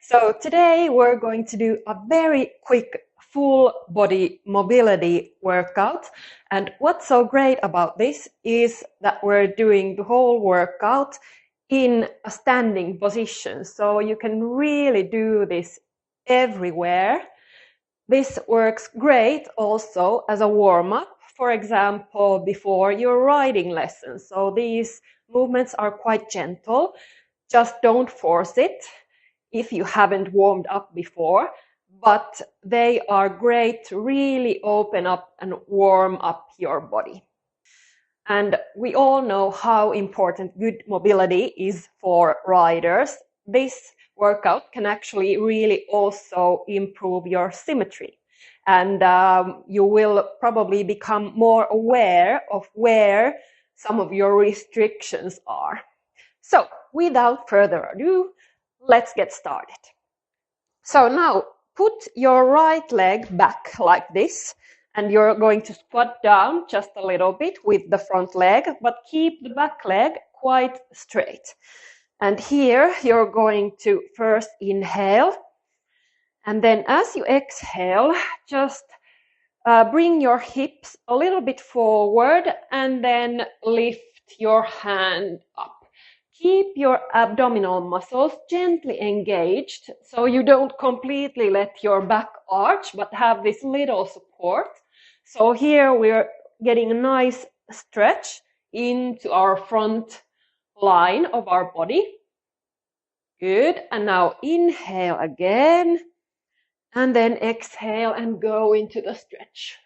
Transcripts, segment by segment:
So today we're going to do a very quick full body mobility workout. And what's so great about this is that we're doing the whole workout in a standing position. So you can really do this everywhere. This works great also as a warm-up, for example, before your riding lesson. So these movements are quite gentle. Just don't force it if you haven't warmed up before, but they are great to really open up and warm up your body. And we all know how important good mobility is for riders. This workout can actually really also improve your symmetry. And you will probably become more aware of where some of your restrictions are. So without further ado, let's get started. So now put your right leg back like this, and you're going to squat down just a little bit with the front leg, but keep the back leg quite straight. And here you're going to first inhale, and then as you exhale, just bring your hips a little bit forward and then lift your hand up. Keep your abdominal muscles gently engaged so you don't completely let your back arch, but have this little support. So here we're getting a nice stretch into our front line of our body. Good. And now inhale again. And then exhale and go into the stretch.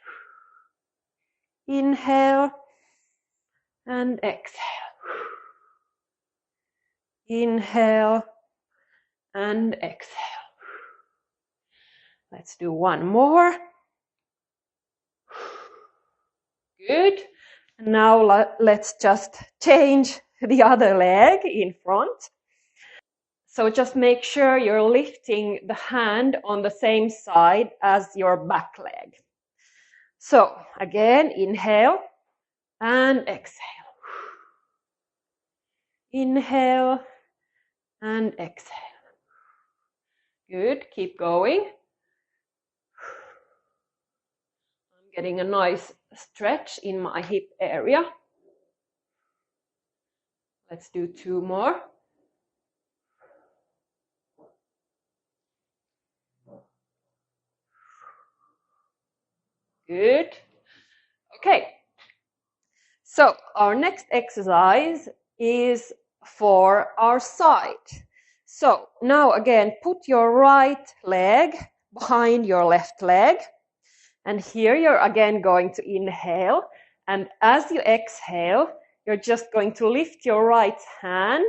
Inhale and exhale. Inhale and exhale. Let's do one more. Good. And now let's just change the other leg in front. So just make sure you're lifting the hand on the same side as your back leg. So again, inhale and exhale. Inhale and exhale. Good, keep going. I'm getting a nice stretch in my hip area. Let's do two more. Good. Okay. So our next exercise is for our side. So now again, put your right leg behind your left leg. And here you're again going to inhale. And as you exhale, you're just going to lift your right hand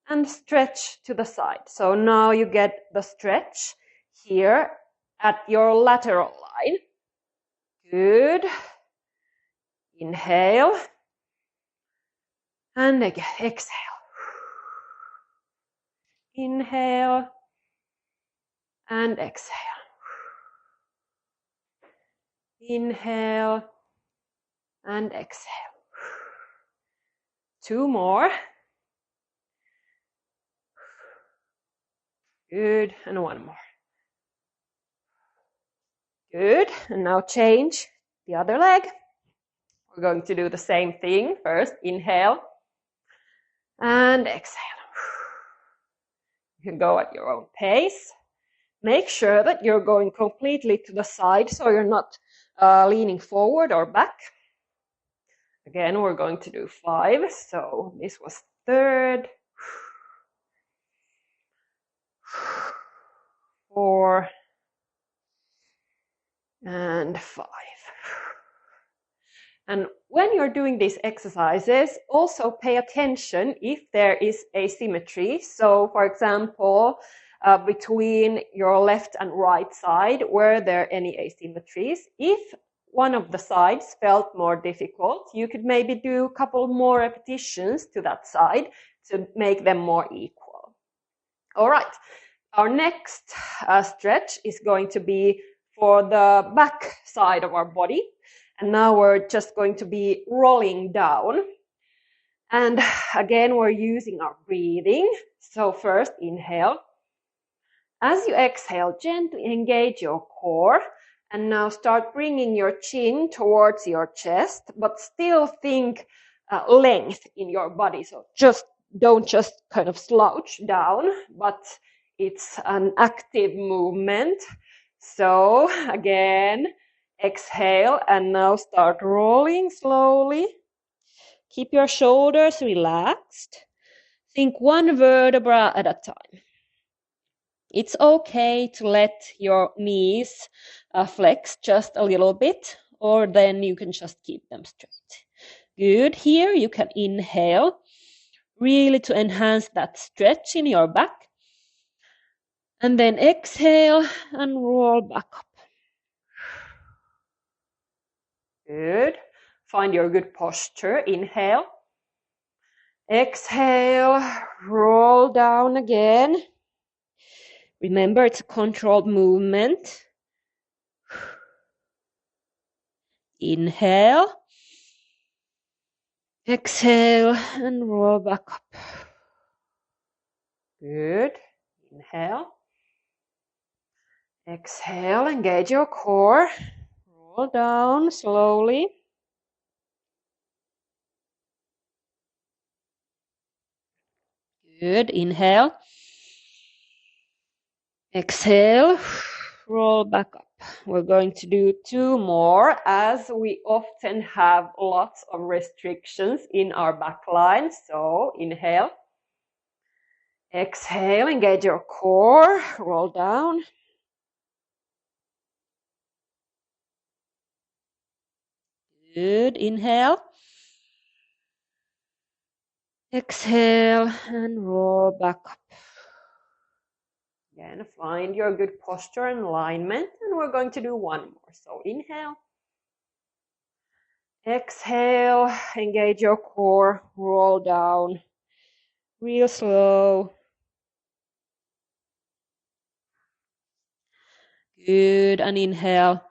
and stretch to the side. So now you get the stretch here at your lateral line. Good. Inhale. And again, exhale. Inhale and exhale. Inhale and exhale. Two more. Good, and one more. Good, and now change the other leg. We're going to do the same thing. First, inhale and exhale. You can go at your own pace. Make sure that you're going completely to the side so you're not leaning forward or back. Again, we're going to do 5. So this was third. 4 and 5. And when you're doing these exercises, also pay attention if there is asymmetry. So, for example, between your left and right side, were there any asymmetries? If one of the sides felt more difficult, you could maybe do a couple more repetitions to that side to make them more equal. All right, our next stretch is going to be for the back side of our body. And now we're just going to be rolling down. And again, we're using our breathing. So first, inhale. As you exhale, gently engage your core, and now start bringing your chin towards your chest, but still think length in your body. So don't just kind of slouch down, but it's an active movement. So again, exhale and now start rolling slowly. Keep your shoulders relaxed. Think one vertebra at a time. It's okay to let your knees flex just a little bit, or then you can just keep them straight. Good. Here you can inhale, really to enhance that stretch in your back. And then exhale and roll back up. Good. Find your good posture. Inhale. Exhale, roll down again. Remember, it's a controlled movement. Inhale. Exhale and roll back up. Good. Inhale. Exhale, engage your core. Roll down slowly. Good. Inhale. Exhale. Roll back up. We're going to do 2 more, as we often have lots of restrictions in our back line. So inhale. Exhale, engage your core. Roll down. Good. Inhale. Exhale and roll back up. Again, find your good posture and alignment, and we're going to do 1 more. So inhale. Exhale, engage your core, roll down, real slow. Good, and inhale.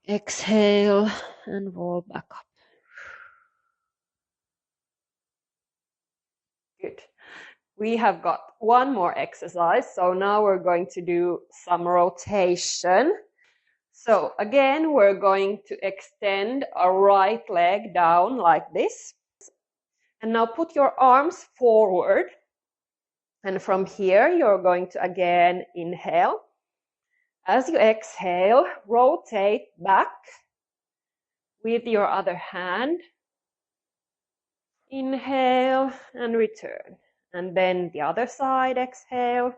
Exhale and roll back up. Good. We have got 1 more exercise, so now we're going to do some rotation. So again, we're going to extend our right leg down like this. And now put your arms forward. And from here, you're going to again inhale. As you exhale, rotate back with your other hand. Inhale and return. And then the other side, exhale,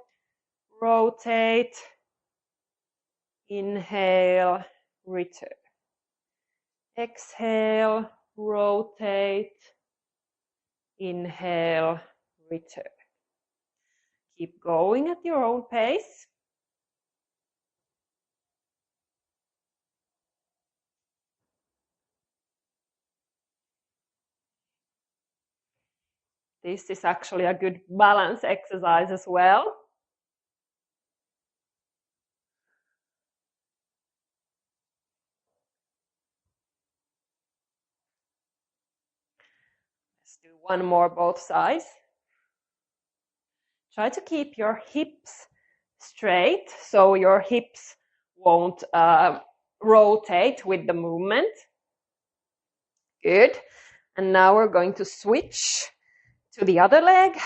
rotate, inhale, return. Exhale, rotate, inhale, return. Keep going at your own pace. This is actually a good balance exercise as well. Let's do 1 more, both sides. Try to keep your hips straight, so your hips won't rotate with the movement. Good. And now we're going to switch to the other leg,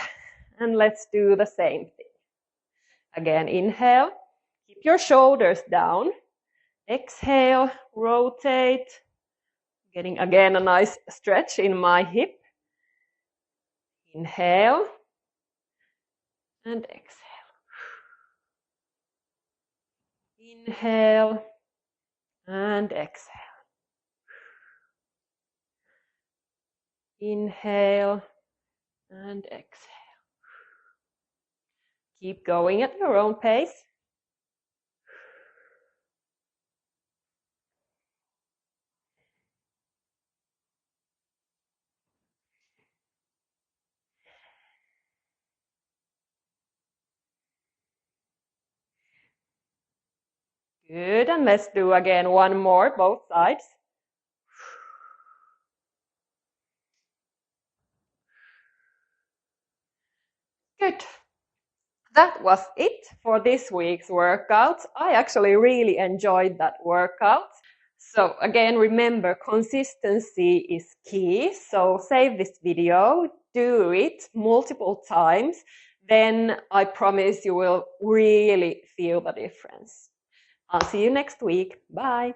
and let's do the same thing. Again, inhale, keep your shoulders down. Exhale, rotate, getting again a nice stretch in my hip. Inhale and exhale. Inhale and exhale. Inhale and exhale. Keep going at your own pace. Good, and let's do again 1 more, both sides. Good. that was it for this week's workout. I actually really enjoyed that workout. So again, remember, consistency is key. So save this video, do it multiple times, then I promise you will really feel the difference. I'll see you next week. Bye.